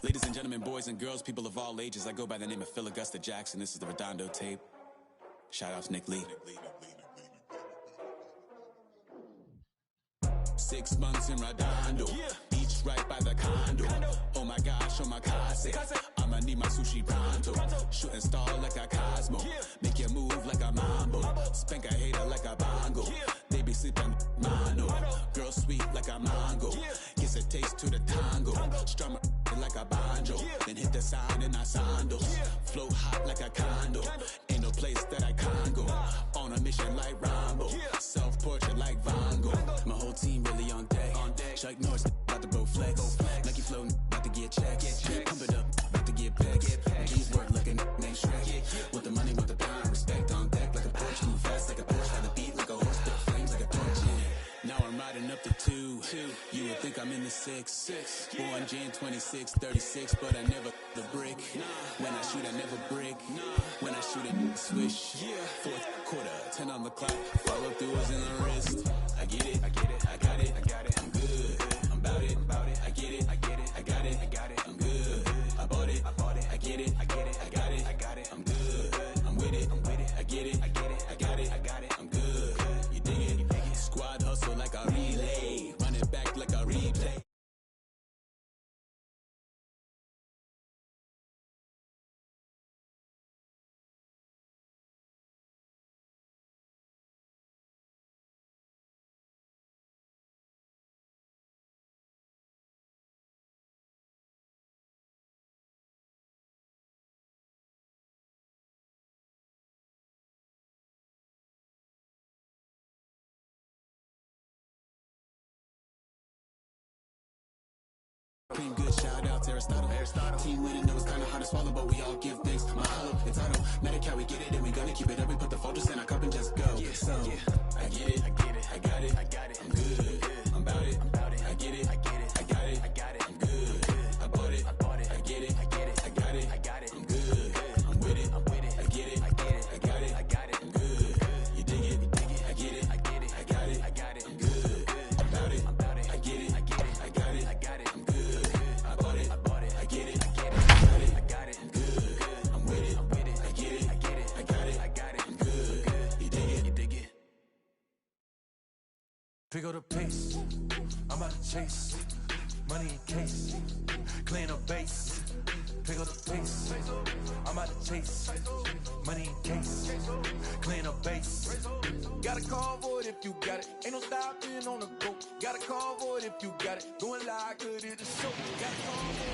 Ladies and gentlemen, boys and girls, people of all ages, I go by the name of Phil Augusta Jackson. This is the Redondo tape. Shout out to Nick Lee. 6 months in Redondo, beach right by the condo. Oh my gosh, oh my kase, I'ma need my sushi pronto. Shooting star like a Cosmo, make you move like a mambo. Spank a hater like a bongo, they be sleeping mano. Girl sweet like a mango, gives a taste to the tango. Strum like a banjo, then hit the sound in our sandals. Flow hot like a condo, ain't no place that I can't go. On a mission like Rambo, self-portrait like Van Gogh. My whole team really on deck. Chuck Norris about to bow flex. Nike flow about to get checks. Pump it up, about to get bags. Keep work like a name Shrek. With the money, with the pound, respect on deck like a Porsche. Move fast like a Porsche, have the beat like a horse, spit flames like a torch. Now I'm riding up the 2. You would think I'm in the 6. Born Jan 26, 36, but I never the brick. When I shoot, I never break. When I shoot, it swish. Fourth quarter, 10 on the clock. Follow through is in the wrist. I get it, I got it, I'm good. I'm about it, I get it, I got it, I'm good. I bought it, I get it, I got it, I'm good. I'm with it, I get it, I got it, I'm good. You dig it? Squad hustle like a relay, run it back like a replay. Cream good, shout out to Aristotle. Team winning, know it's kinda hard to swallow, but we all give thanks. My hollow, it's auto. Medical, we get it, and we gonna keep it up. We put the focus in our cup and just go. So, I get it, I got it, I'm good. I'm about it, I get it, I got it, I'm good. I bought it, I get it, I got it, I'm good. I'm with it, I get it, I got it, I'm good. You dig it, I get it, I got it, I'm good. I'm about it, I get it, I got it, I'm good. I bought it, I get it, I got it, I'm good. I'm with it, I get it, I got it, I'm good. You dig it, Figure the pace, I'm about to chase money in case, clean up base. Pick up the pace, I'm about to chase money in case, clean up base. Got a call for it if you got it, ain't no stopping on the go. Got a call for it if you got it, going live, good at the show.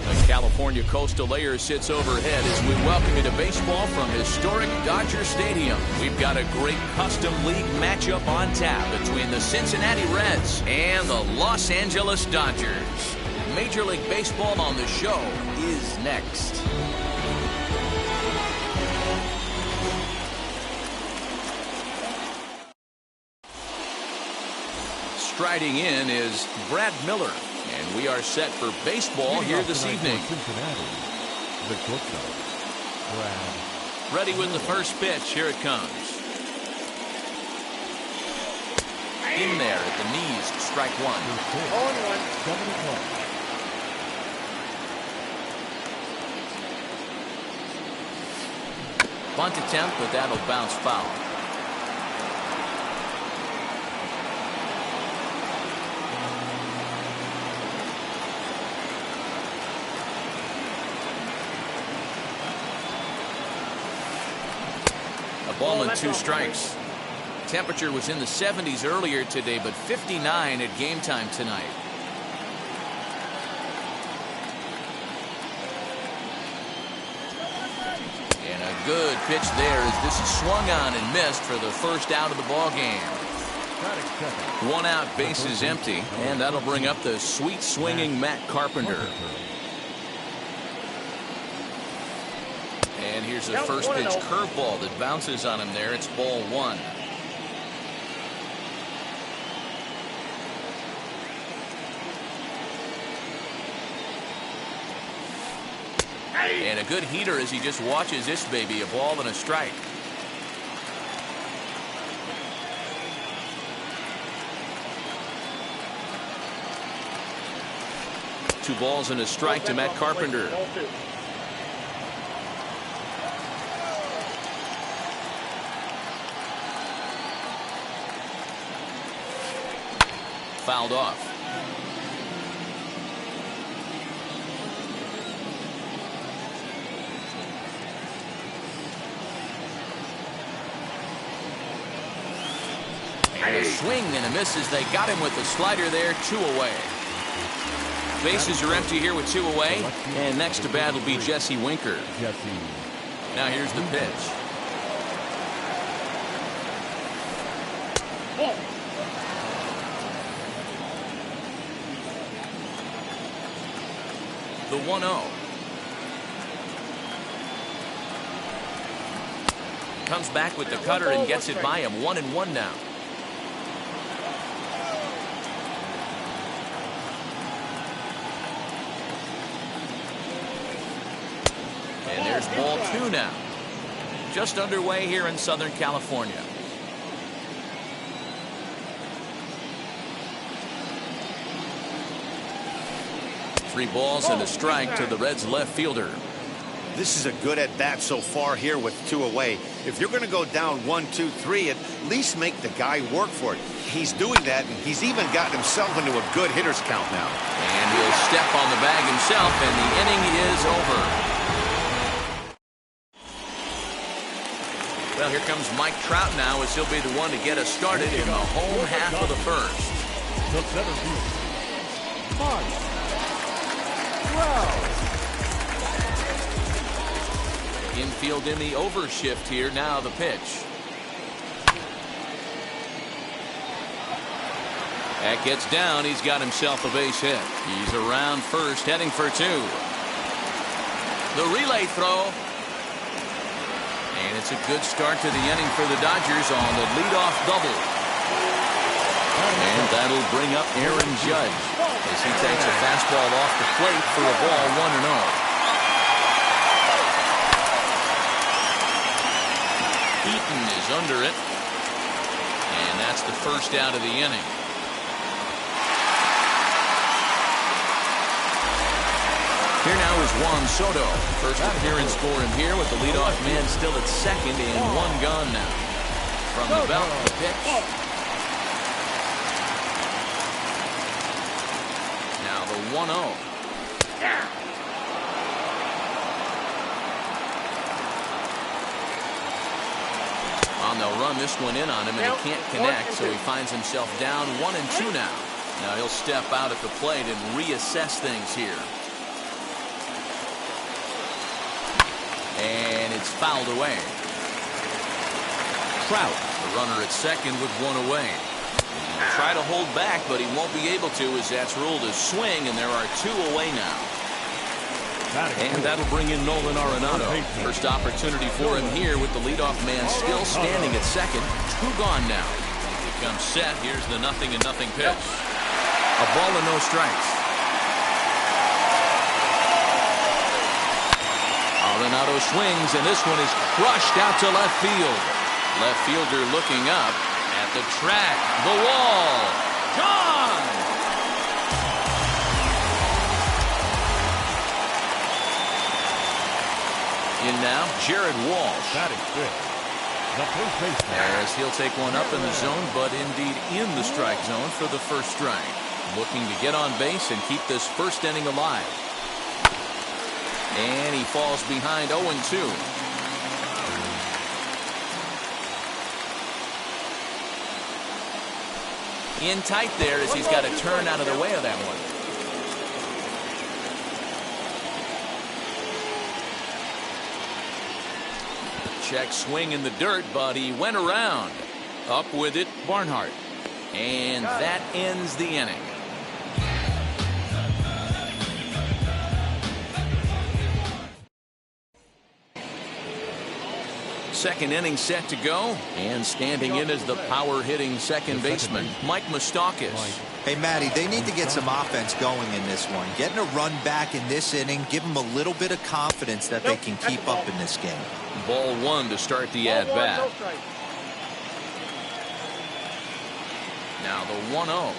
The California Coastal Layer sits overhead as we welcome you to baseball from historic Dodger Stadium. We've got a great custom league matchup on tap between the Cincinnati Reds and the Los Angeles Dodgers. Major League Baseball on the show is next. Striding in is Brad Miller, and we are set for baseball here this evening. Cincinnati, the Coastal, Brad. Ready with the first pitch. Here it comes. In there at the knees, strike one. 7 o'clock. Bunt attempt, but that'll bounce foul. A ball and 2 strikes. Temperature was in the 70s earlier today, but 59 at game time tonight. And a good pitch there as this is swung on and missed for the first out of the ball game. 1 out, bases empty, and that'll bring up the sweet swinging Matt Carpenter. And here's a first pitch curveball that bounces on him there. It's ball 1. And a good heater as he just watches this baby, a ball and a strike. 2 balls and a strike to Matt Carpenter. Fouled off. And a swing and a miss as they got him with the slider there. 2 away. Bases are empty here with 2 away. And next to bat will be Jesse Winker. Now here's the pitch. The 1-0. Comes back with the cutter and gets it by him. 1-1 now. And there's ball 2 now. Just underway here in Southern California. Three balls and a strike to the Reds left fielder. This is a good at bat so far here with 2 away. If you're going to go down 1, 2, 3, at least make the guy work for it. He's doing that, and he's even gotten himself into a good hitter's count now. And he'll step on the bag himself, and the inning is over. Well, here comes Mike Trout now, as he'll be the one to get us started in the home half of the first. The center field. Mike Trout. Infield in the overshift here. Now the pitch. That gets down. He's got himself a base hit. He's around first, heading for 2. The relay throw. And it's a good start to the inning for the Dodgers on the leadoff double. And that'll bring up Aaron Judge as he takes a fastball off the plate for a ball. 1-0. Eaton is under it. And that's the first out of the inning. Here now is Juan Soto. First appearance for him here with the leadoff man still at second and 1 gone now. From the belt, the pitch. Now the 1-0. They'll run this one in on him, and he can't connect, so he finds himself down 1-2 now. Now he'll step out at the plate and reassess things here. And it's fouled away. Trout, the runner at second with 1 away. He'll try to hold back, but he won't be able to, as that's ruled a swing, and there are 2 away now. And that'll bring in Nolan Arenado. First opportunity for him here with the leadoff man still standing at second. 2 gone now. He comes set. Here's the 0-0 pitch. A ball and no strikes. Arenado swings, and this one is crushed out to left field. Left fielder looking up at the track. The wall. Gone! In now, Jared Walsh. That is good. The first baseman. As he'll take one up in the zone, but indeed in the strike zone for the first strike. Looking to get on base and keep this first inning alive. And he falls behind 0-2. In tight there as he's got to turn out of the way of that one. Check swing in the dirt, but he went around. Up with it, Barnhart. And that ends the inning. Second inning set to go, and standing in is the power-hitting second baseman, Mike Moustakas. Hey, Matty, they need to get some offense going in this one. Getting a run back in this inning, give them a little bit of confidence that they can keep up in this game. Ball 1 to start the at-bat. Now the 1-0.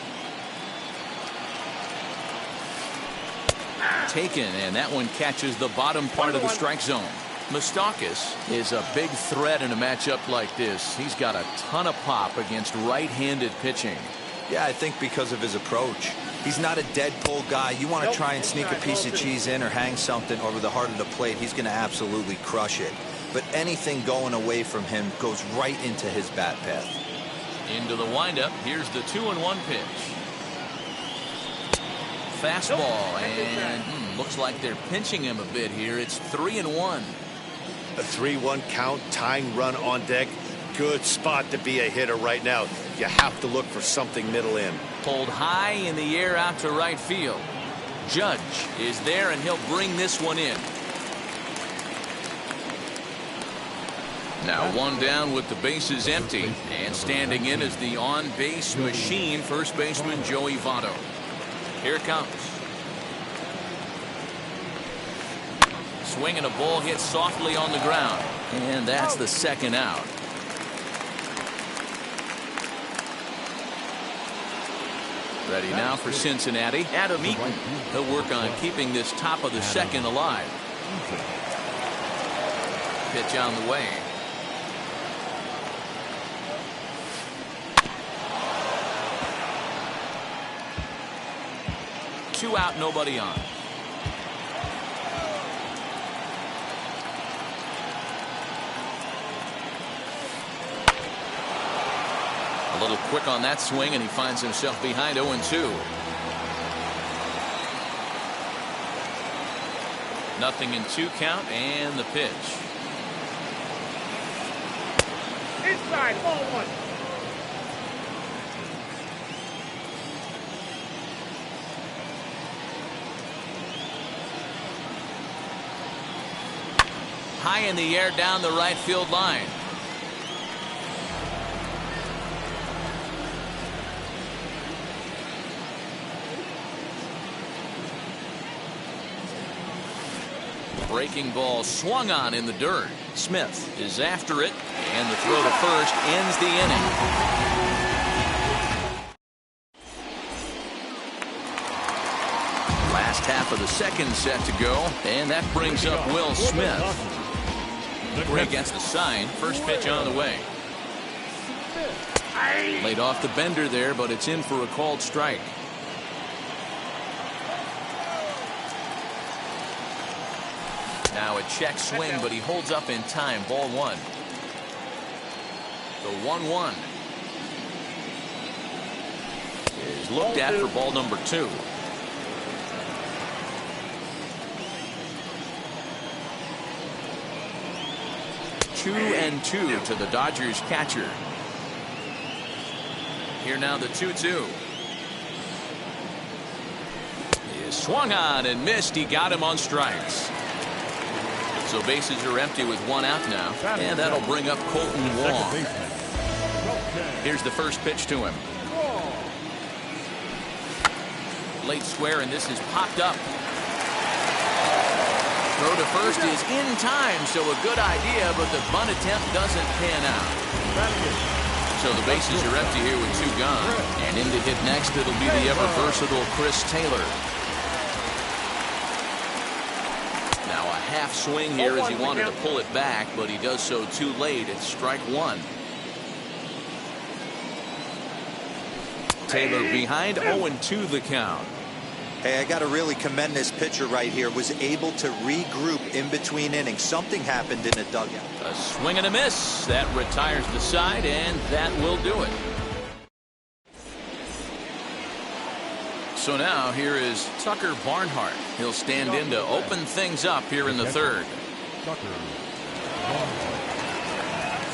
Taken, and that one catches the bottom part of the strike zone. Moustakas is a big threat in a matchup like this. He's got a ton of pop against right-handed pitching. Yeah, I think because of his approach. He's not a dead pull guy. You want to try and sneak a piece of cheese in or hang something over the heart of the plate, he's going to absolutely crush it. But anything going away from him goes right into his bat path. Into the windup. Here's the 2-1 pitch. Fastball, and looks like they're pinching him a bit here. It's 3-1. A 3-1 count, tying run on deck. Good spot to be a hitter right now. You have to look for something middle in. Pulled high in the air out to right field. Judge is there, and he'll bring this one in. Now one down with the bases empty, and standing in is the on-base machine, first baseman Joey Votto. Here it comes. Swing and a ball hit softly on the ground, and that's the second out. Ready now for Cincinnati. Adam Eaton. He'll work on keeping this top of the second alive. Pitch on the way. Two out, nobody on. A little quick on that swing, and he finds himself behind 0-2. Nothing in 2 count, and the pitch. Inside, ball 1. High in the air down the right field line. Breaking ball swung on in the dirt. Smith is after it, and the throw to first ends the inning. Last half of the second set to go, and that brings up Will Smith. Three against the sign. First pitch on the way. Laid off the bender there, but it's in for a called strike. Now a check swing, but he holds up in time. Ball 1. The 1-1 is looked at for ball number 2. Two and 2 to the Dodgers catcher. Here now the 2-2. He is swung on and missed. He got him on strikes. So bases are empty with 1 out now, and that'll bring up Colton Wong. Here's the first pitch to him. Late square, and this is popped up. Throw to first is in time, so a good idea, but the bunt attempt doesn't pan out. So the bases are empty here with 2 gone, and in to hit next, it'll be the ever-versatile Chris Taylor. Now a half swing here as he wanted to pull it back, but he does so too late. It's strike 1. Taylor behind, 0-2 the count. Hey, I got to really commend this pitcher right here. Was able to regroup in between innings. Something happened in the dugout. A swing and a miss. That retires the side, and that will do it. So now here is Tucker Barnhart. He'll stand in to open things up here in the third.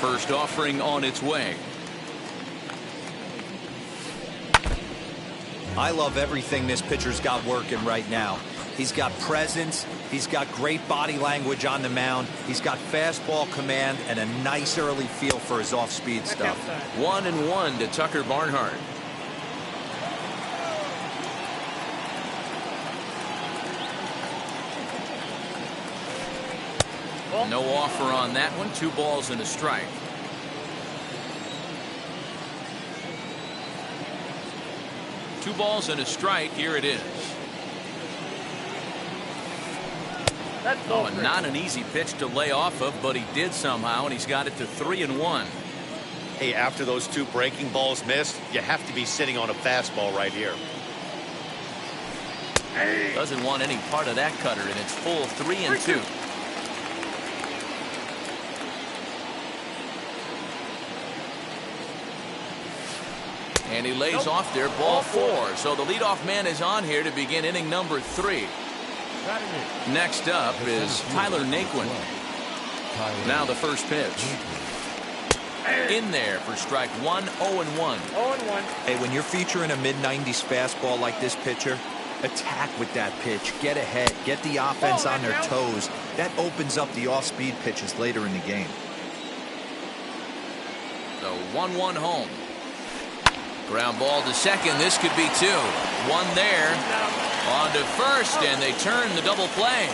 First offering on its way. I love everything this pitcher's got working right now. He's got presence. He's got great body language on the mound. He's got fastball command and a nice early feel for his off-speed stuff. 1-1 to Tucker Barnhart. No offer on that one. 2 balls and a strike. Two balls and a strike. Here it is. That's Oh, and not an easy pitch to lay off of, but he did somehow, and he's got it to 3-1. Hey, after those 2 breaking balls missed, you have to be sitting on a fastball right here. Doesn't want any part of that cutter, and it's full 3-2. And he lays off there, ball 4. So the leadoff man is on here to begin inning number 3. Next up is Tyler Naquin. Now the first pitch. In there for strike 1, 0-1. 0-1. Hey, when you're featuring a mid-90s fastball like this pitcher, attack with that pitch. Get ahead. Get the offense on their toes. That opens up the off-speed pitches later in the game. The 1-1 home. Ground ball to second. This could be 2. 1 there. On to first, and they turn the double play.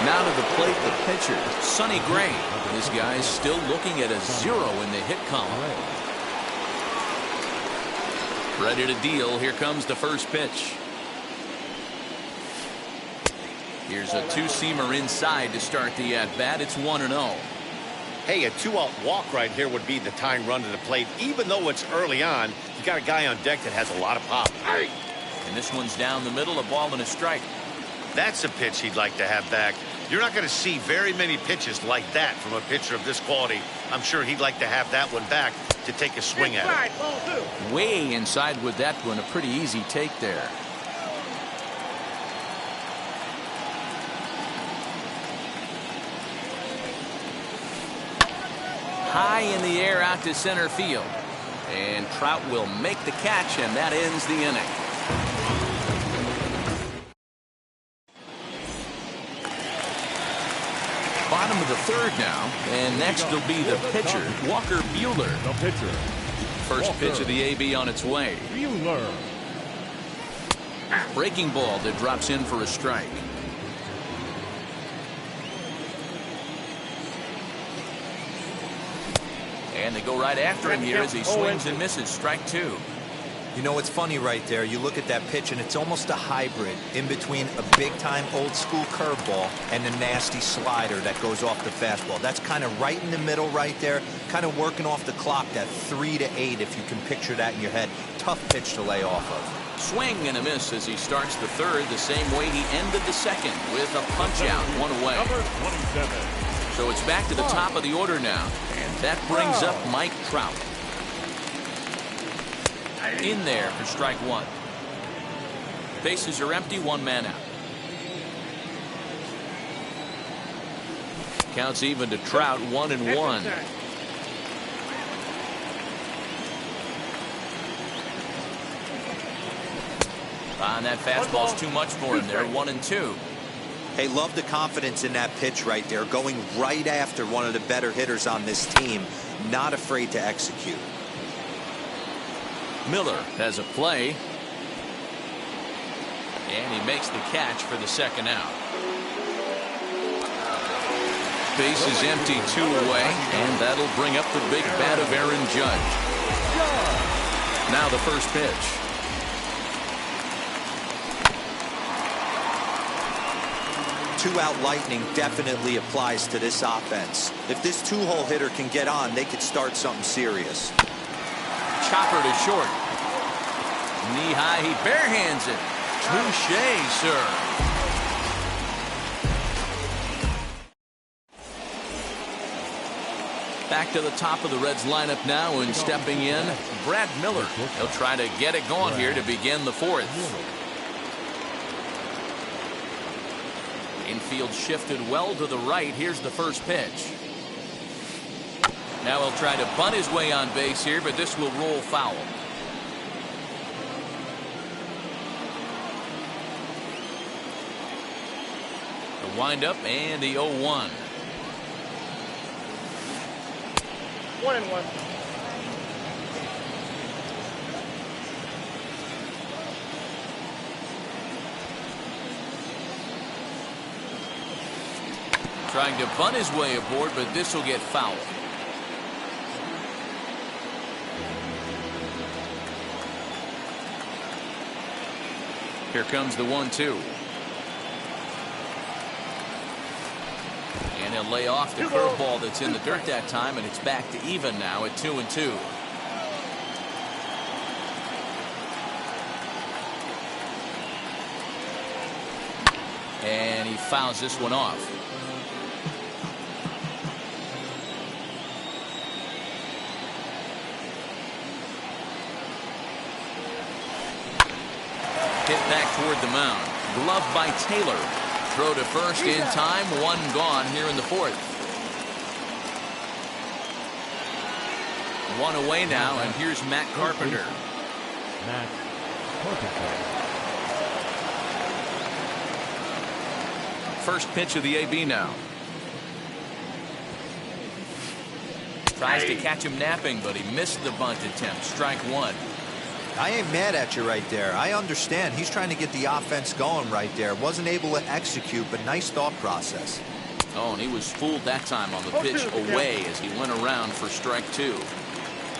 Now to the plate, the pitcher, Sonny Gray. This guy's still looking at a 0 in the hit column. Ready to deal. Here comes the first pitch. Here's a 2-seamer inside to start the at-bat. It's 1-0. Hey, a 2-out walk right here would be the tying run to the plate. Even though it's early on, you got a guy on deck that has a lot of pop. And this one's down the middle, a ball and a strike. That's a pitch he'd like to have back. You're not going to see very many pitches like that from a pitcher of this quality. I'm sure he'd like to have that one back to take a swing at it. Ball 2. Way inside with that one, a pretty easy take there. High in the air out to center field. And Trout will make the catch, and that ends the inning. Bottom of the 3rd now, and next will be the pitcher, Walker Buehler. The pitcher. First pitch of the AB on its way. Buehler. Breaking ball that drops in for a strike. And they go right after him here as he swings and misses. Strike 2. You know, it's funny right there. You look at that pitch, and it's almost a hybrid in between a big-time old-school curveball and a nasty slider that goes off the fastball. That's kind of right in the middle right there, kind of working off the clock, that 3 to 8, if you can picture that in your head. Tough pitch to lay off of. Swing and a miss as he starts the 3rd the same way he ended the 2nd with a punch-out, 1 away. Number 27. So it's back to the top of the order now, and that brings up Mike Trout. In there for strike 1. Bases are empty, 1 man out. Counts even to Trout, 1-1. And that fastball's too much for him there, 1-2. Hey, love the confidence in that pitch right there, going right after one of the better hitters on this team, not afraid to execute. Miller has a play. And he makes the catch for the 2nd out. Base is empty, 2 away, and that'll bring up the big bat of Aaron Judge. Now the first pitch. Two-out lightning definitely applies to this offense. If this 2-hole hitter can get on, they could start something serious. Chopper to short. Knee high, he barehands it. Touché, sir. Back to the top of the Reds lineup now, and stepping in, Brad Miller. He'll try to get it going here to begin the 4th. Infield shifted well to the right. Here's the first pitch. Now he'll try to bunt his way on base here, but this will roll foul. The windup and the 0-1. 1-1. Trying to bunt his way aboard, but this will get fouled. Here comes the 1-2. And he'll lay off the curveball that's in the dirt that time, and it's back to even now at 2-2. And he fouls this one off. Hit back toward the mound. Glove by Taylor. Throw to first in time. One gone here in the fourth. One away now, and here's Matt Carpenter. Matt Carpenter. First pitch of the AB now. Tries to catch him napping, but he missed the bunt attempt. Strike one. I ain't mad at you right there. I understand. He's trying to get the offense going right there. Wasn't able to execute, but nice thought process. Oh, and he was fooled that time on the pitch away as he went around for strike two.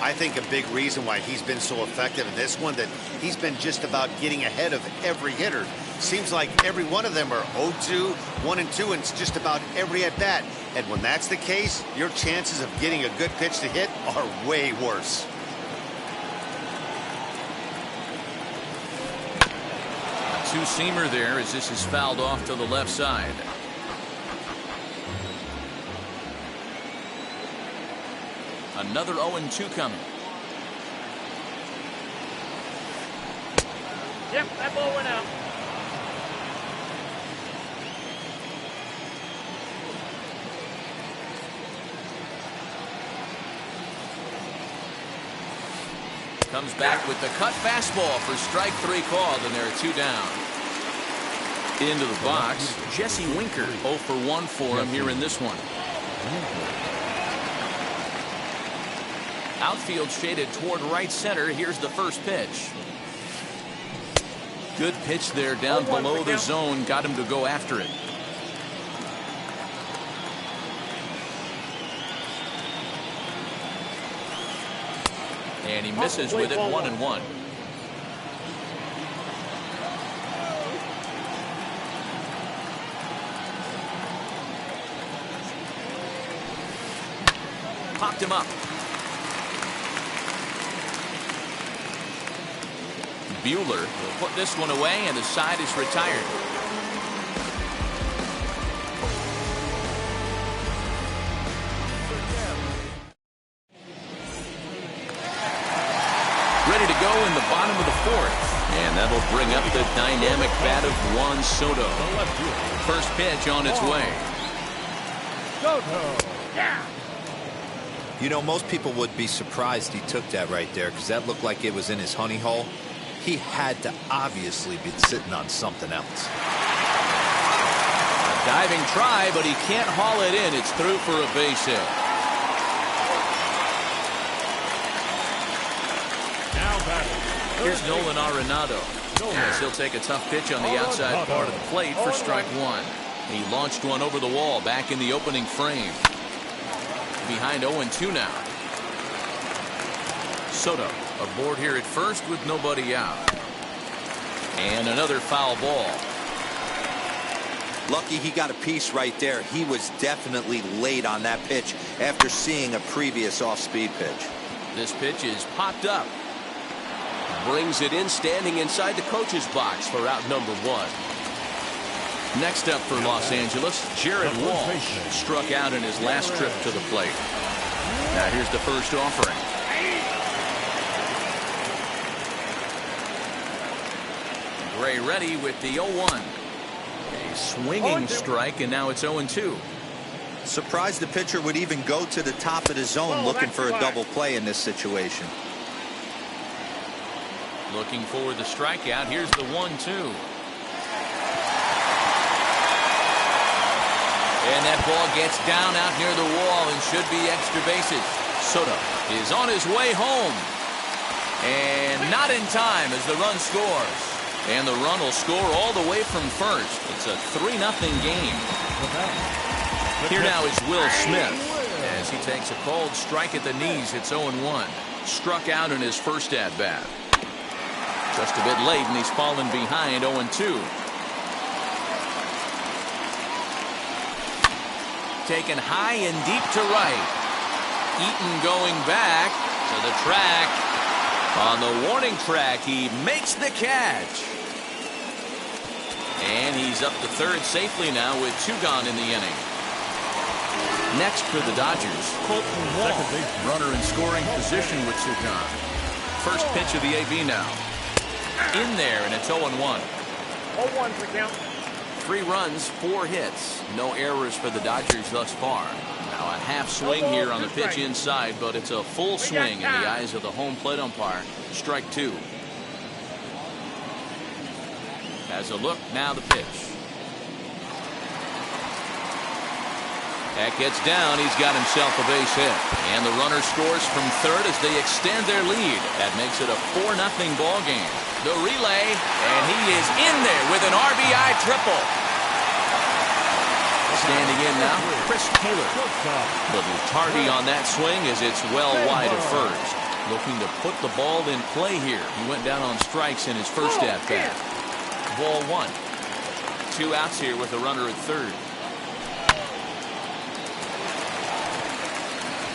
I think a big reason why he's been so effective in this one, that he's been just about getting ahead of every hitter. Seems like every one of them are 0-2, 1-2, and it's just about every at bat. And when that's the case, your chances of getting a good pitch to hit are way worse. Two-seamer there as this is fouled off to the left side. Another 0-2 coming. Yep, that ball went out. Comes back with the cut fastball for strike three called, and there are two down. Into the box, Jesse Winker, 0 for 1 for him here in this one. Outfield shaded toward right center. Here's the first pitch. Good pitch there down below the zone. Got him to go after it. And he misses with it, 1-1. Popped him up. Buehler will put this one away, and the side is retired. Ready to go in the bottom of the fourth. And that'll bring up the dynamic bat of Juan Soto. First pitch on its way. Soto. Yeah. You know, most people would be surprised he took that right there, because that looked like it was in his honey hole. He had to obviously be sitting on something else. A diving try, but he can't haul it in. It's through for a base hit. Now batting. Here's Nolan Arenado. Yes, he'll take a tough pitch on the outside part of the plate for strike one. He launched one over the wall back in the opening frame. Behind 0-2 now. Soto aboard here at first with nobody out. And another foul ball. Lucky he got a piece right there. He was definitely late on that pitch after seeing a previous off-speed pitch. This pitch is popped up. Brings it in, standing inside the coach's box for out number one. Next up for Los Angeles, Jared Walsh struck out in his last trip to the plate. Now here's the first offering. Gray ready with the 0-1. A swinging strike, and now it's 0-2. Surprised the pitcher would even go to the top of the zone looking for a double play in this situation. Looking for the strikeout. Here's the 1-2. And that ball gets down out near the wall and should be extra bases. Soto is on his way home. And not in time as the run scores. And the run will score all the way from first. It's a 3-0 game. Here now is Will Smith as he takes a cold strike at the knees. It's 0-1. Struck out in his first at-bat. Just a bit late, and he's fallen behind 0-2. Taken high and deep to right. Eaton going back to the track. On the warning track, he makes the catch. And he's up to third safely now with 2 gone in the inning. Next for the Dodgers, Colton Wall, runner in scoring position with 2 gone. First pitch of the AB now. In there, and it's 0-1. 0-1 for count. 3 runs, 4 hits. No errors for the Dodgers thus far. Now a half swing here on the pitch inside, but it's a full swing in the eyes of the home plate umpire. Strike 2. Has a look, now the pitch. That gets down, he's got himself a base hit. And the runner scores from third as they extend their lead. That makes it a 4-0 ball game. The relay, and he is in there with an RBI triple. Standing in now, Chris Taylor. Little tardy on that swing as it's well wide of first. Looking to put the ball in play here. He went down on strikes in his first at-bat. Ball 1. 2 outs here with a runner at third.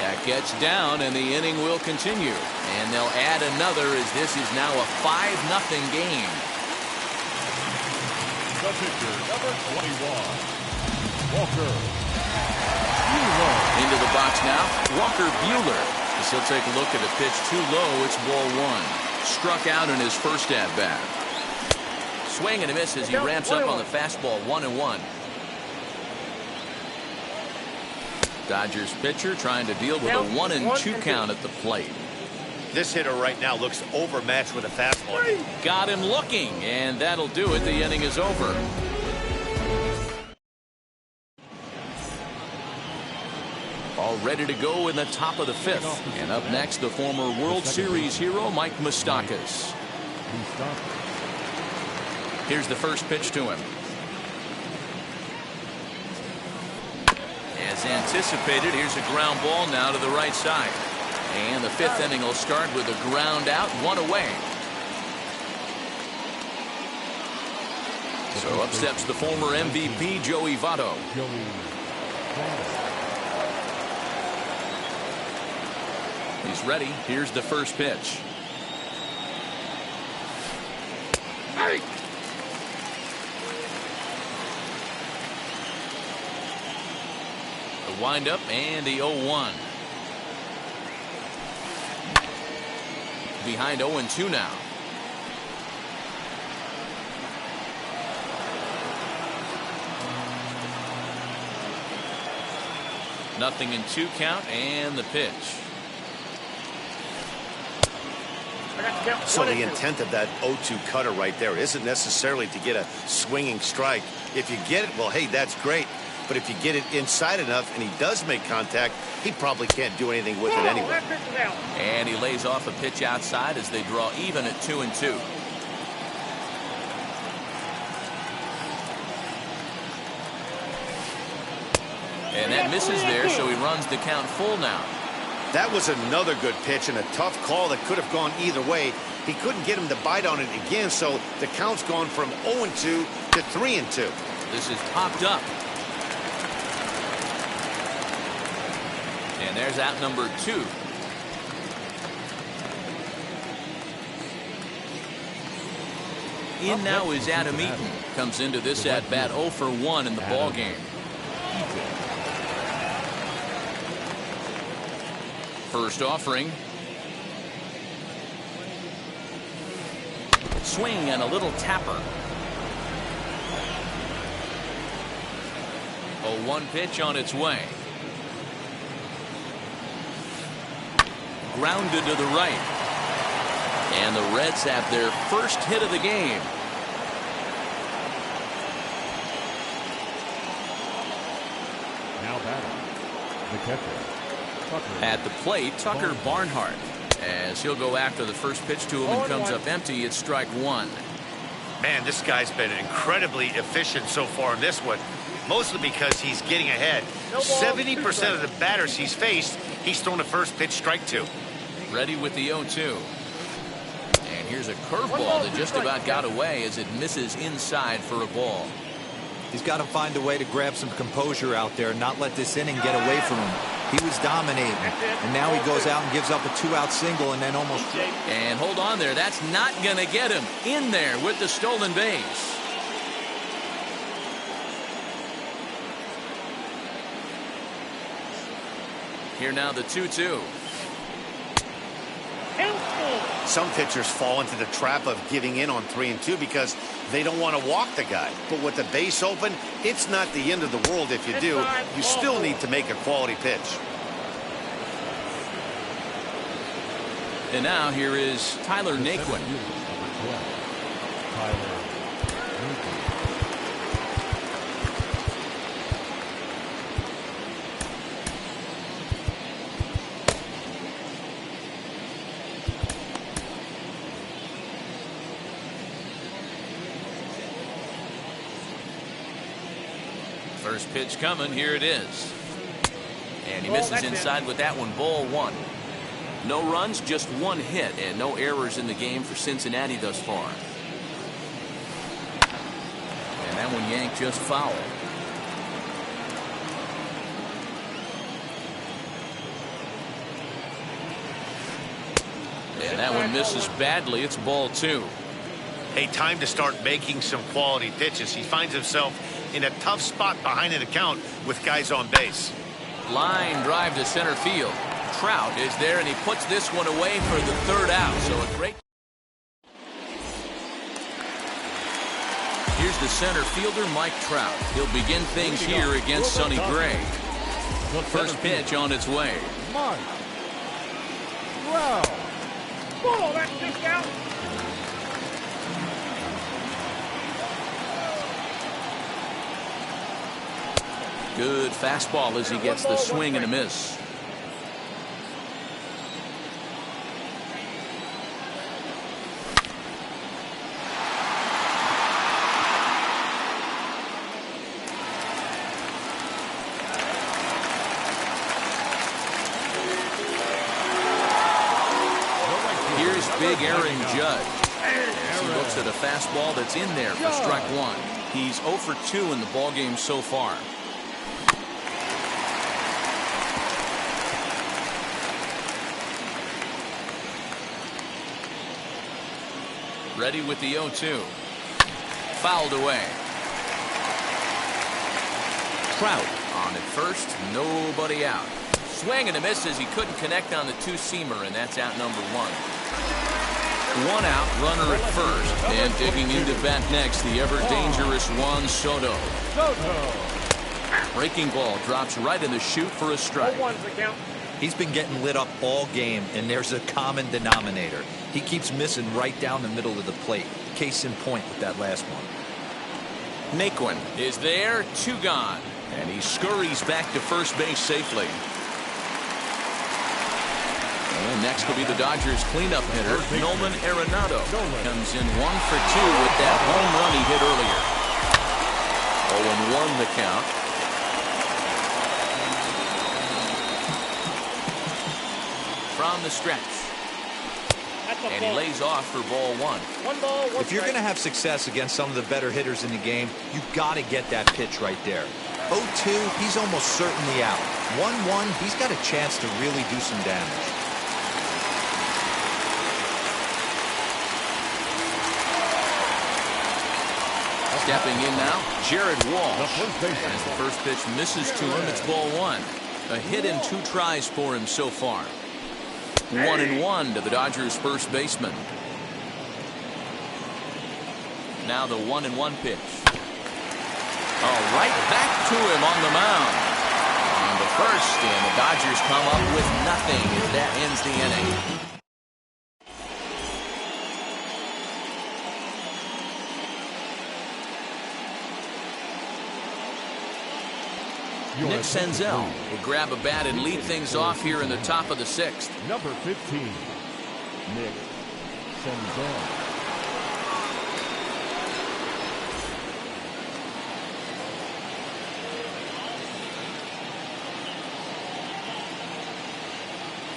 That gets down, and the inning will continue. And they'll add another as this is now a 5-0 game. The pitcher, number 21, Walker Buehler. Into the box now, Walker Buehler. As he'll take a look at a pitch too low, it's ball 1. Struck out in his first at-bat. Swing and a miss as he ramps up on the fastball, 1-1. Dodgers pitcher trying to deal with a 1-2 count at the plate. This hitter right now looks overmatched with a fastball. Got him looking, and that'll do it. The inning is over. All ready to go in the top of the 5th. And up next, the former World Series hero, Mike Moustakas. Here's the first pitch to him. As anticipated, here's a ground ball now to the right side. And the 5th inning will start with a ground out, 1 away. So up steps the former MVP, Joey Votto. He's ready. Here's the first pitch. Hey! The windup and the 0-1. Behind 0-2 now. Nothing in 2 count and the pitch. So the intent of that 0-2 cutter right there isn't necessarily to get a swinging strike. If you get it, well, hey, that's great. But if you get it inside enough and he does make contact, he probably can't do anything with it anyway. And he lays off a pitch outside as they draw even at 2-2. And that misses there, so he runs the count full now. That was another good pitch and a tough call that could have gone either way. He couldn't get him to bite on it again, so the count's gone from 0-2 to 3-2. This is popped up. And there's out number 2. In now is Adam Eaton. Comes into this at bat 0 for 1 in the ball game. First offering. Swing and a little tapper. 0-1 pitch on its way. Grounded to the right. And the Reds have their first hit of the game. Now batting, the catcher, Tucker. At the plate, Tucker Barnhart. As he'll go after the first pitch to him and comes up empty, it's strike 1. Man, this guy's been incredibly efficient so far in this one, mostly because he's getting ahead. 70% of the batters he's faced, he's thrown the first pitch, strike 2. Ready with the 0-2. And Here's a curveball that just about got away as it misses inside for a ball. He's got to find a way to grab some composure out there and not let this inning get away from him. He was dominating, and now he goes out and gives up a 2-out single and then almost... And hold on there. That's not going to get him in there with the stolen base. Here now the 2-2. Some pitchers fall into the trap of giving in on 3-2 because they don't want to walk the guy. But with the base open, it's not the end of the world if you do. You still need to make a quality pitch. And now here is Tyler Naquin. First pitch coming. Here it is. And he misses inside with that one. Ball 1. No runs, just 1 hit, and no errors in the game for Cincinnati thus far. And that one yanked just foul. And that one misses badly. It's ball 2. Hey, time to start making some quality pitches. He finds himself in a tough spot behind an account with guys on base. Line drive to center field. Trout is there, and he puts this one away for the 3rd out. So a great... Here's the center fielder, Mike Trout. He'll begin things here against Sonny Gray. First pitch on its way. Mike Trout. Ball, that's just out. Good fastball as he gets the swing and a miss. Here's big Aaron Judge. As he looks at a fastball that's in there for strike 1. He's 0 for 2 in the ballgame so far. Ready with the 0-2. Fouled away. Trout on at first, nobody out. Swing and a miss as he couldn't connect on the 2-seamer, and that's out number 1. 1 out, runner at first, and digging into bat next, the ever-dangerous Juan Soto. Breaking ball drops right in the chute for a strike. He's been getting lit up all game, and there's a common denominator. He keeps missing right down the middle of the plate. Case in point with that last one. Naquin is there, 2 gone, and he scurries back to first base safely. And next will be the Dodgers cleanup hitter, Nolan Arenado. Comes in 1 for 2 with that home run he hit earlier. 0-1 the count. From the stretch. And he lays off for ball 1. If you're going to have success against some of the better hitters in the game, you've got to get that pitch right there. 0-2, he's almost certainly out. 1-1, he's got a chance to really do some damage. Stepping in now, Jared Walsh. As the first pitch misses to him, it's ball 1. A hit in 2 tries for him so far. 1-1 to the Dodgers first baseman. Now the 1-1 pitch. Oh, right back to him on the mound. On the first, and the Dodgers come up with nothing as that ends the inning. Nick Senzel will grab a bat and lead things off here in the top of the 6th. Number 15, Nick Senzel.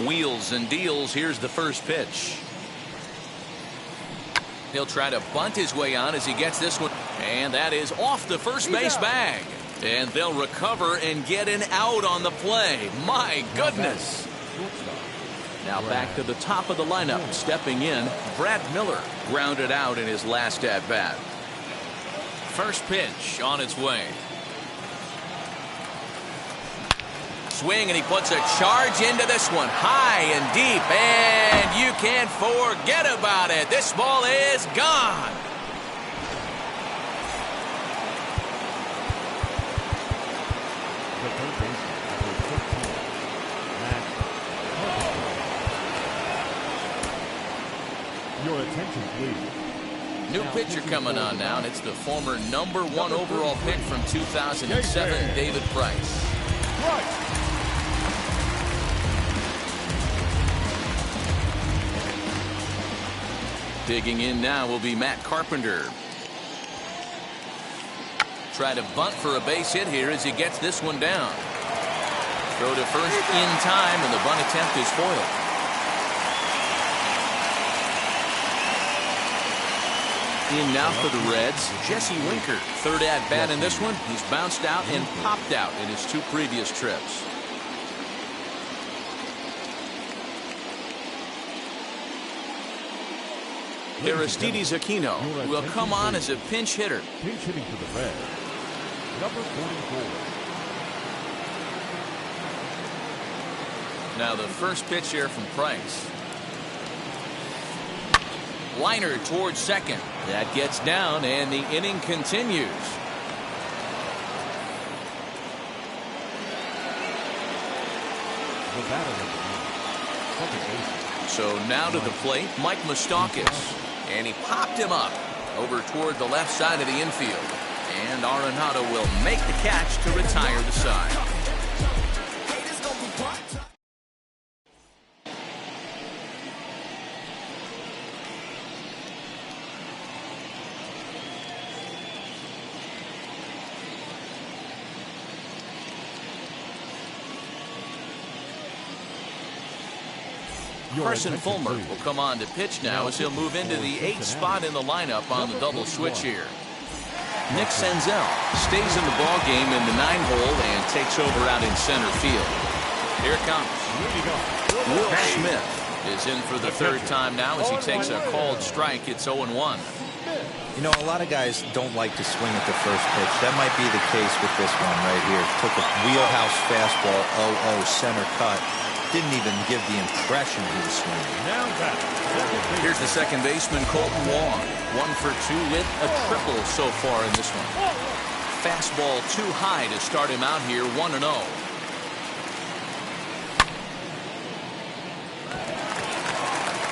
Wheels and deals. Here's the first pitch. He'll try to bunt his way on as he gets this one. And that is off the first base bag. And they'll recover and get an out on the play. My goodness. Now back to the top of the lineup. Stepping in, Brad Miller grounded out in his last at-bat. First pitch on its way. Swing, and he puts a charge into this one, high and deep, and you can't forget about it. This ball is gone. Your attention, please. New pitcher coming on now, and it's the former #1 overall pick from 2007, David Price. Right. Digging in now will be Matt Carpenter. Try to bunt for a base hit here as he gets this one down. Throw to first in time, and the bunt attempt is foiled. In now for the Reds, Jesse Winker. Third at bat in this one. He's bounced out and popped out in his 2 previous trips. Aristides Aquino will come on as a pinch hitter. Pinch hitting for the Reds. Number 44. Now the first pitch here from Price. Liner towards second. That gets down, and the inning continues. The batter second base. So now to the plate, Mike Moustakas. And he popped him up over toward the left side of the infield. And Arenado will make the catch to retire the side. Carson Fulmer will come on to pitch now as he'll move into the 8th spot in the lineup on the double switch here. Nick Senzel stays in the ball game in the 9-hole and takes over out in center field. Here it comes. Will Smith is in for the 3rd time now as he takes a called strike. It's 0-1. You know, a lot of guys don't like to swing at the first pitch. That might be the case with this one right here. Took a wheelhouse fastball, 0-0 center cut. Didn't even give the impression he was swinging. Here's the second baseman, Colton Wong. 1 for 2 with a triple so far in this one. Fastball too high to start him out here, 1-0.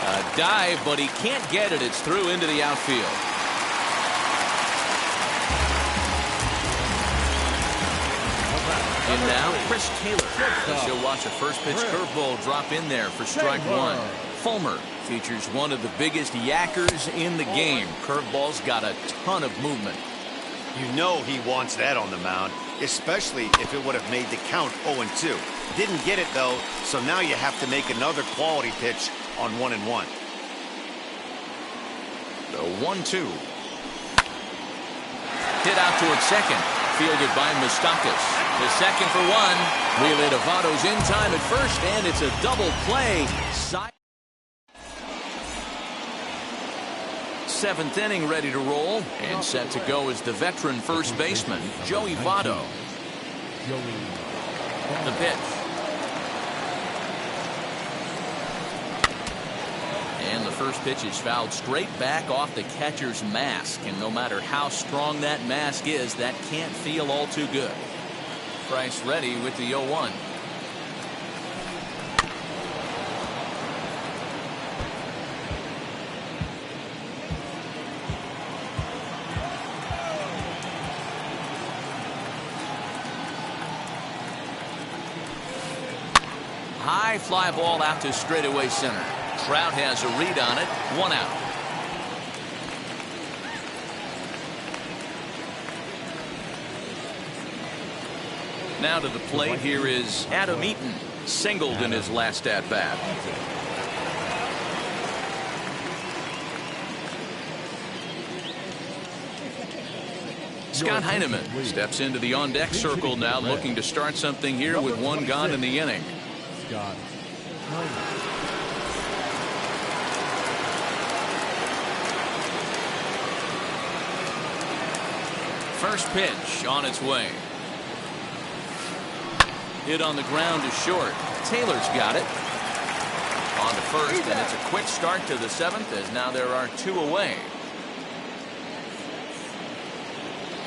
A dive, but he can't get it. It's through into the outfield. And now Chris Taylor. She'll watch a first pitch curveball drop in there for strike 1. Fulmer features one of the biggest yackers in the game. Curveball's got a ton of movement. You know he wants that on the mound, especially if it would have made the count 0-2. Didn't get it though, so now you have to make another quality pitch on 1-1. The 1-2. Hit out towards second. Fielded by Moustakas. The second for 1. Wheeler Devato's in time at first, and it's a double play. 7th inning ready to roll, and set to go is the veteran first baseman, Joey Votto. The pitch. And the first pitch is fouled straight back off the catcher's mask, and no matter how strong that mask is, that can't feel all too good. Price ready with the 0-1. High fly ball out to straightaway center. Trout has a read on it. 1 out. Now to the plate, here is Adam Eaton, singled in his last at bat. Scott Heineman steps into the on-deck circle now, looking to start something here with one gone in the inning. Scott Heineman. First pitch on its way. Hit on the ground to short. Taylor's got it. On to first, and it's a quick start to the seventh, as now there are two away.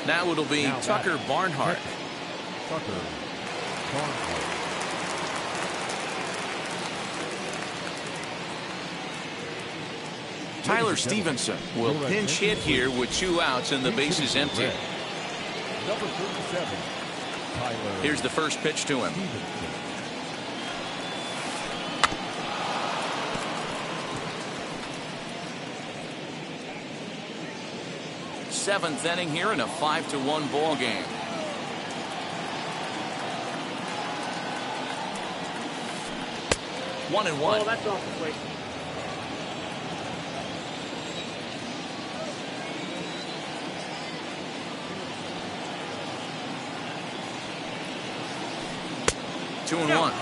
Now it'll be Tucker Barnhart. Tucker Barnhart. Tyler Stevenson will pinch hit here with 2 outs and the bases empty. Number 37, Tyler. Here's the first pitch to him. Seventh inning here in a 5-1 ball game. One and one. Oh, that's off the plate. Two and one.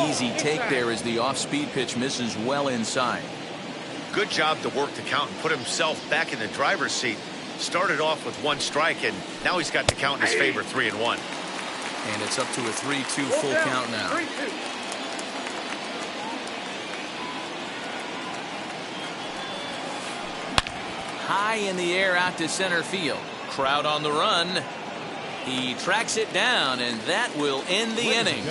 Easy take there as the off-speed pitch misses well inside. Good job to work the count and put himself back in the driver's seat. Started off with 1 strike, and now he's got the count in his favor, 3-1. And it's up to a 3-2 full count now. 3-2. High in the air out to center field. Crowd on the run. He tracks it down, and that will end the inning.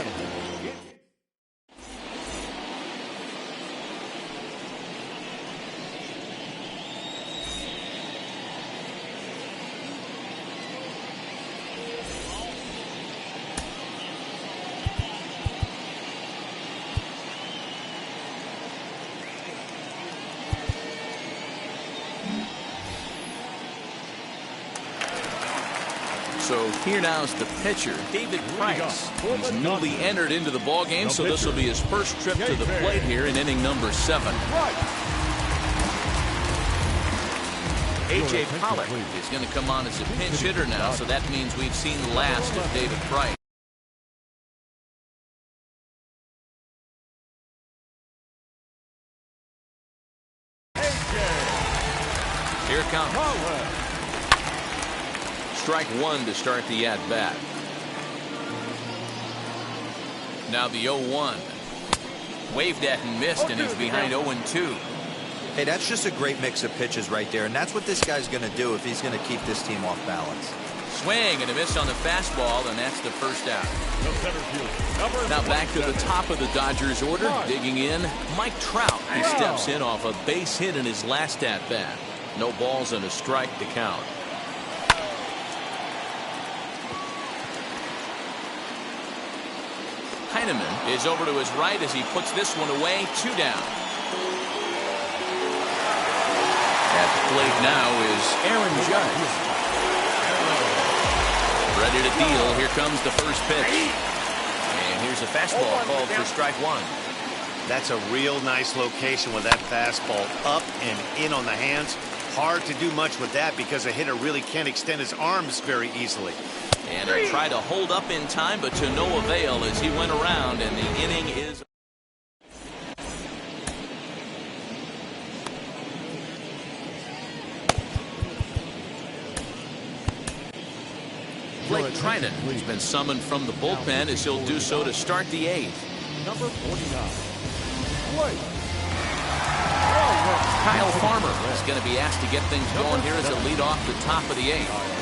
So here now's the pitcher, David Price. He's newly entered into the ball game, so this will be his first trip to the plate here in inning number 7. A.J. Pollock is going to come on as a pinch hitter now, so that means we've seen the last of David Price. Here it comes. Strike 1 to start the at-bat. Now the 0-1. Waved at and missed, and he's behind 0-2. Hey, that's just a great mix of pitches right there, and that's what this guy's going to do if he's going to keep this team off balance. Swing and a miss on the fastball, and that's the first out. Now back to the top of the Dodgers order. Digging in, Mike Trout. He steps in off a base hit in his last at-bat. No balls and a strike to count. Heineman is over to his right as he puts this one away. 2 down. At the plate now is Aaron Judge. Ready to deal. Here comes the first pitch. And here's a fastball called for strike 1. That's a real nice location with that fastball up and in on the hands. Hard to do much with that because a hitter really can't extend his arms very easily. And he'll try to hold up in time, but to no avail as he went around, and the inning is... Blake Trinan has been summoned from the bullpen as he'll do so to start the 8th. Number 49. Blake. Kyle Farmer is going to be asked to get things going here as a lead off the top of the 8th.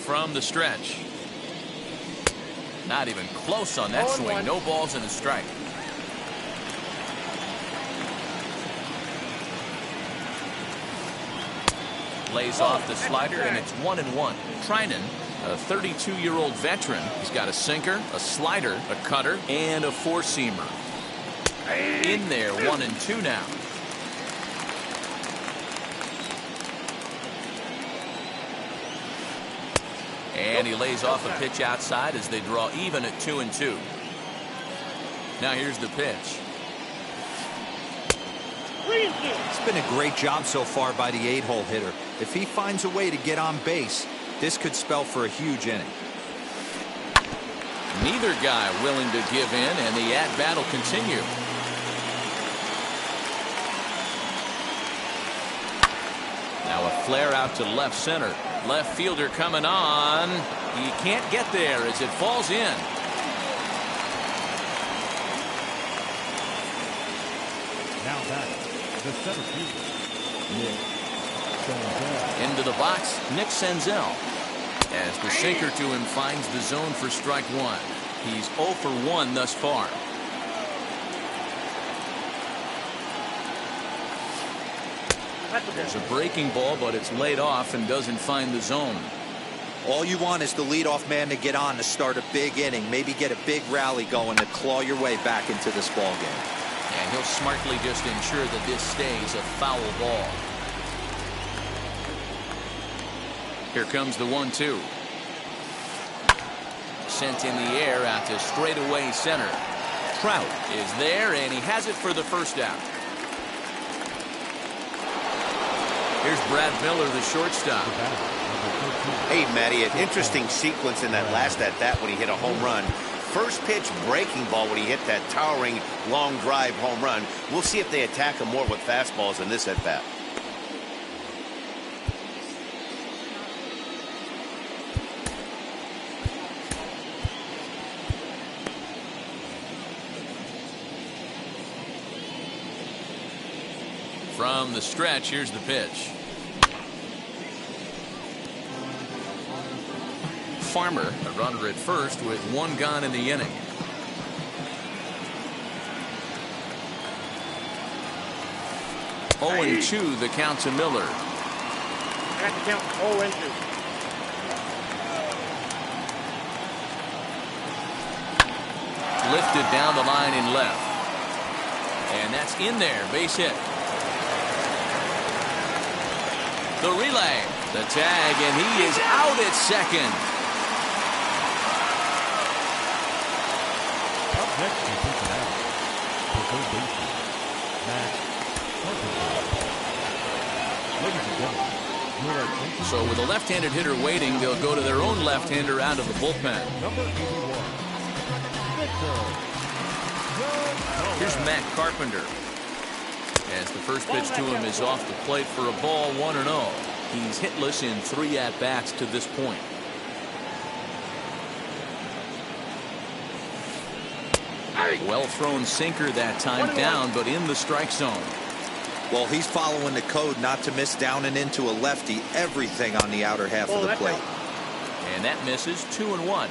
From the stretch. Not even close on that swing. No balls and a strike. Lays off the slider, and it's 1-1. Trinan, a 32-year-old veteran. He's got a sinker, a slider, a cutter, and a four-seamer. In there, 1-2 now. And he lays off a pitch outside as they draw even at 2-2. Now here's the pitch. It's been a great job so far by the 8-hole hitter. If he finds a way to get on base, this could spell for a huge inning. Neither guy willing to give in, and the at-bat will continue. Now a flare out to left center. Left fielder coming on. He can't get there as it falls in. Now back, the center fielder, Nick Senzel. Into the box, Nick Senzel. As the sinker to him finds the zone for strike one. He's 0 for 1 thus far. There's a breaking ball, but it's laid off and doesn't find the zone. All you want is the leadoff man to get on to start a big inning, maybe get a big rally going to claw your way back into this ball game. And he'll smartly just ensure that this stays a foul ball. Here comes the 1-2. Sent in the air out to straightaway center. Trout is there, and he has it for the first out. Here's Brad Miller, the shortstop. Hey, Matty, an interesting sequence in that last at-bat when he hit a home run. First pitch breaking ball when he hit that towering long drive home run. We'll see if they attack him more with fastballs in this at-bat. From the stretch, here's the pitch. Farmer, a runner at first with 1 gone in the inning. Oh, and 2 the count to Miller. At the count, 0-2. Lifted down the line in left. And that's in there, base hit. The relay, the tag, and he is out at second. Up next in Cincinnati, for third baseman, Matt Carpenter. Ladies and gentlemen, your attention. So with a left-handed hitter waiting, they'll go to their own left-hander out of the bullpen. Number 81, Victor. Here's Matt Carpenter. As the first pitch to him is off the plate for a ball, 1-0. He's hitless in 3 at-bats to this point. Well thrown sinker that time down, but in the strike zone. Well, he's following the code not to miss down and into a lefty. Everything on the outer half of the plate. And that misses. 2-1.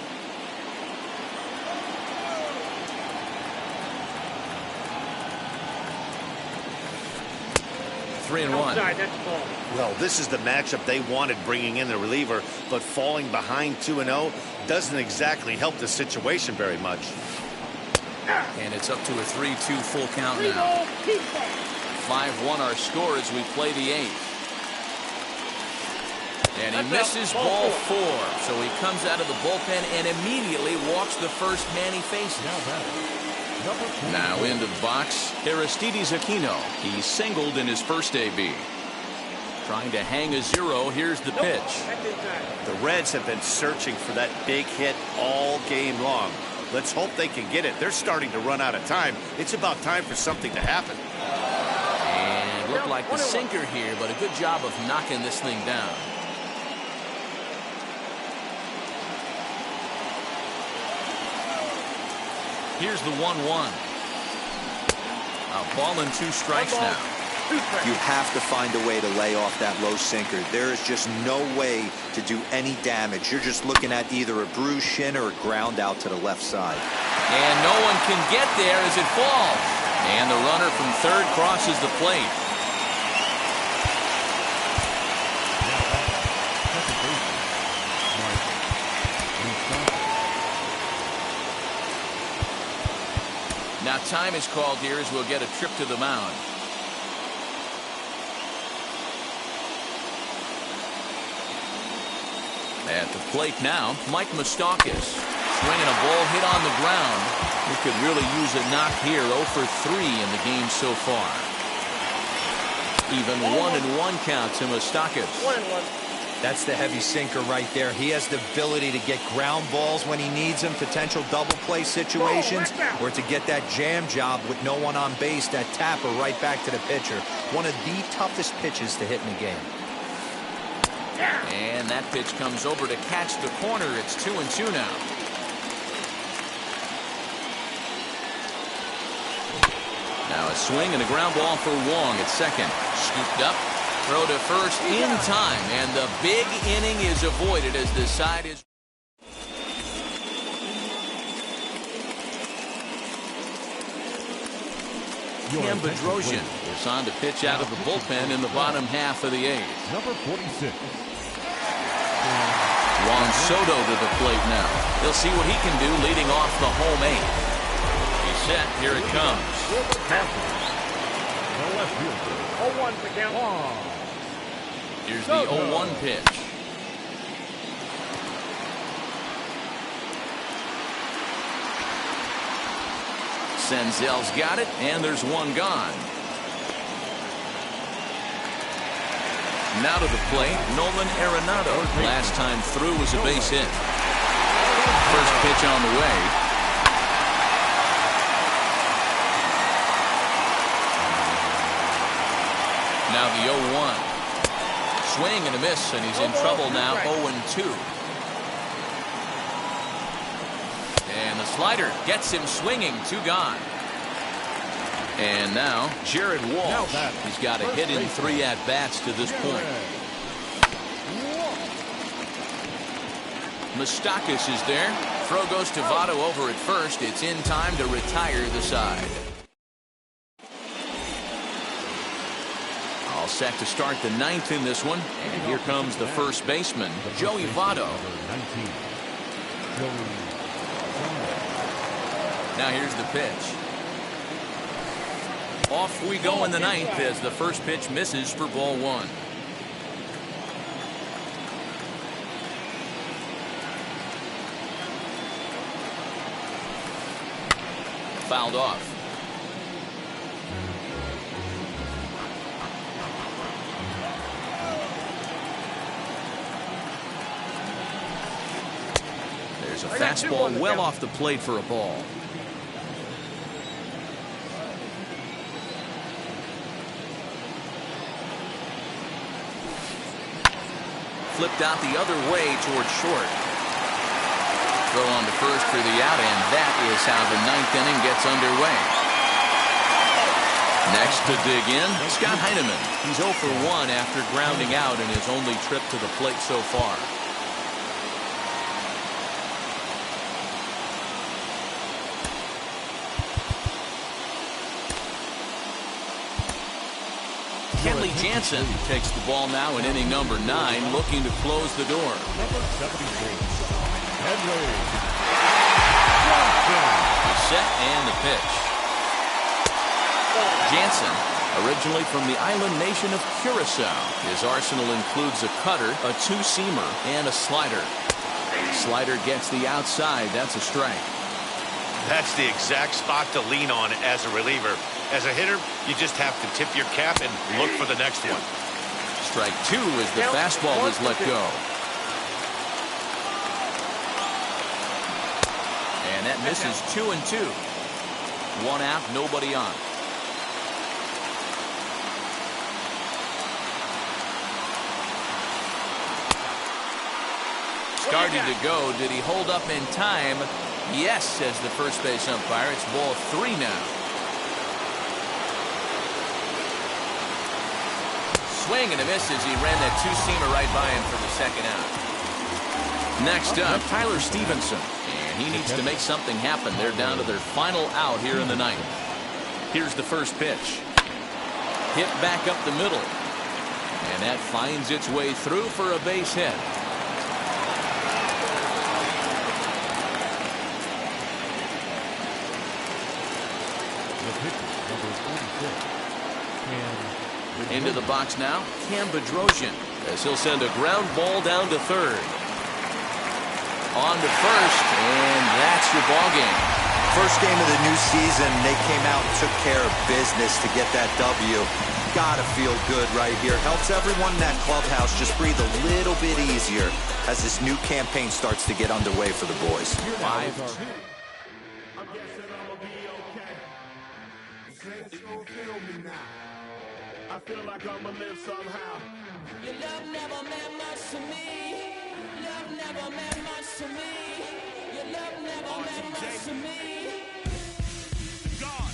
Well, this is the matchup they wanted, bringing in the reliever, but falling behind 2-0 doesn't exactly help the situation very much. And it's up to a 3-2 full count now. 5-1 our score as we play the 8th. And he misses ball 4. So he comes out of the bullpen and immediately walks the first man he faces. Now into the box, Aristides Aquino. He singled in his first AB. Trying to hang a 0. Here's the pitch. The Reds have been searching for that big hit all game long. Let's hope they can get it. They're starting to run out of time. It's about time for something to happen. And looked like the sinker here, but a good job of knocking this thing down. Here's the 1-1. A ball and 2 strikes now. You have to find a way to lay off that low sinker. There is just no way to do any damage. You're just looking at either a bruised shin or a ground out to the left side. And no one can get there as it falls. And the runner from third crosses the plate. time is called here as we'll get a trip to the mound. At the plate now, Mike Moustakas. Swinging a ball hit on the ground. He could really use a knock here. 0 for 3 in the game so far. Even 1-1 count to Moustakas. 1-1. That's the heavy sinker right there. He has the ability to get ground balls when he needs them, potential double play situations, or to get that jam job with no one on base, that tapper right back to the pitcher. One of the toughest pitches to hit in the game. And that pitch comes over to catch the corner. It's 2-2 now. Now a swing and a ground ball for Wong at second. Scooped up. Throw to first in time, and the big inning is avoided as the side is. Cam Bedrosian is on to pitch out of the bullpen in the bottom half of the eighth. Number 46. Juan Soto to the plate now. He'll see what he can do leading off the home eighth. He's set. Here it comes. The left fielder. 0-1 for count. Here's the 0-1 pitch. Senzel's got it, and there's one gone. Now to the plate, Nolan Arenado. Last time through was a base hit. First pitch on the way. Now the 0-1. Swing and a miss, and he's in trouble now. 0-2. And the slider gets him swinging. 2 gone. And now Jared Walsh. He's got a hit in 3 at-bats to this point. Moustakas is there. Throw goes to Votto over at first. It's in time to retire the side. All set to start the 9th in this one. And here comes the first baseman, Joey Votto. Now here's the pitch. Off we go in the 9th as the first pitch misses for ball 1. Fouled off. There's a fastball well off the plate for a ball. Flipped out the other way towards short. Throw on to first for the out, and that is how the 9th inning gets underway. Next to dig in, Scott Heineman. He's 0 for 1 after grounding out in his only trip to the plate so far. Kenley Jansen takes the ball now in inning number 9, looking to close the door. Number 74. Kenley The set and the pitch. Jansen, originally from the island nation of Curacao. His arsenal includes a cutter, a 2-seamer, and a slider. Slider gets the outside. That's a strike. That's the exact spot to lean on as a reliever. As a hitter, you just have to tip your cap and look for the next one. Strike 2 as the fastball is let go. And that misses 2-2. 1 out, nobody on. Started to go. Did he hold up in time? Yes, says the first base umpire. It's ball 3 now. Swing and a miss as he ran that 2-seamer right by him for the second out. Next up, Tyler Stevenson. And he needs to make something happen. They're down to their final out here in the 9th. Here's the first pitch. Hit back up the middle. And that finds its way through for a base hit. Into the box now, Cam Bedrosian, as he'll send a ground ball down to third. On to first, and that's your ball game. First game of the new season, they came out and took care of business to get that W. Gotta feel good right here. Helps everyone in that clubhouse just breathe a little bit easier as this new campaign starts to get underway for the boys. 5-2. I feel like I'ma live somehow. Your love never meant much to me. Love never meant much to me. Your love never meant much to me. God.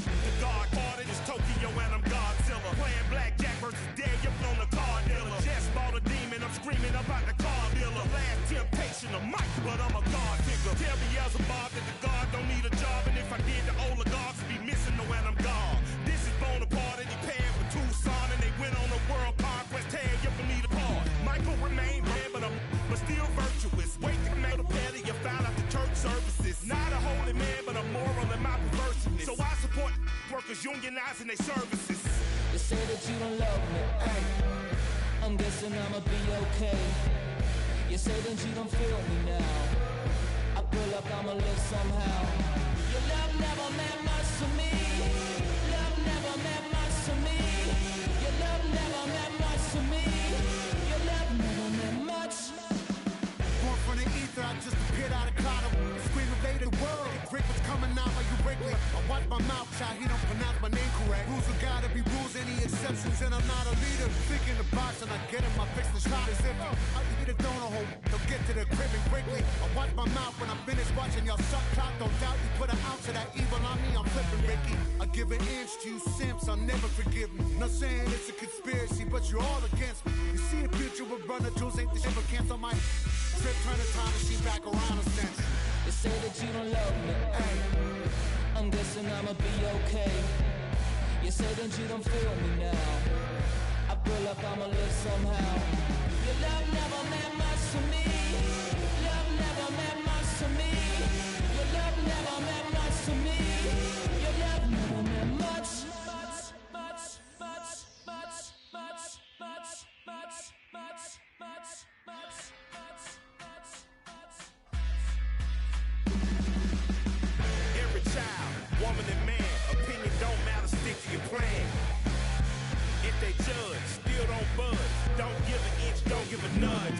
The God parted is Tokyo and I'm Godzilla. Playing blackjack versus Daniel on the car dealer. Just bought a demon, I'm screaming about the car dealer. Last temptation of Mike, but I'm a God digger. Tell me as a Bob that the God don't need a job. And if I did, the oligarchs would be missing the when I'm gone. This is Bonaparte and he paired with Tucson. And they went on a world conquest. Tear you for me to part. Michael remained red, but still virtuous. Wait to make a petty, you found out the church services. Not a holy man, but a moral in my perverseness. So I support workers unionizing their services. You say that you don't love me, ay. I'm guessing I'ma be okay. You say that you don't feel me now. I feel like I'ma live somehow. Your love never meant much to me. Love never meant much to me. Your love never meant much to me. Your love never meant much. Born from the ether, I just appeared out of cloud. Scream invaded the world. Drake was coming out like you Wrigley. I watch my mouth shot, he don't pronounce my name correct. Rules have gotta be rules, any exceptions, and I'm not a leader. Think in the box and I get in my fix the shot as if I eat a donut hole. Don't get to the crib and quickly. I watch my mouth when I finish watching y'all suck clock. Don't doubt you put an ounce of that evil on me, I'm flipping Ricky. I give an inch to you simps, I'll never forgive me. Not saying it's a conspiracy, but you're all against me. You see a future with runner jewels, ain't the shit but cancel my trip, turn the time machine back around a sense. You say that you don't love me, ay. I'm guessing I'ma be okay. You say that you don't feel me now. I feel like I'ma live somehow. Your love never meant much to me. Love never meant much to me. Your love never meant much to me. Your love never meant much. Every child, woman and man, opinion don't matter, stick to your plan. If they judge, still don't budge. Don't give an inch, don't give a nudge.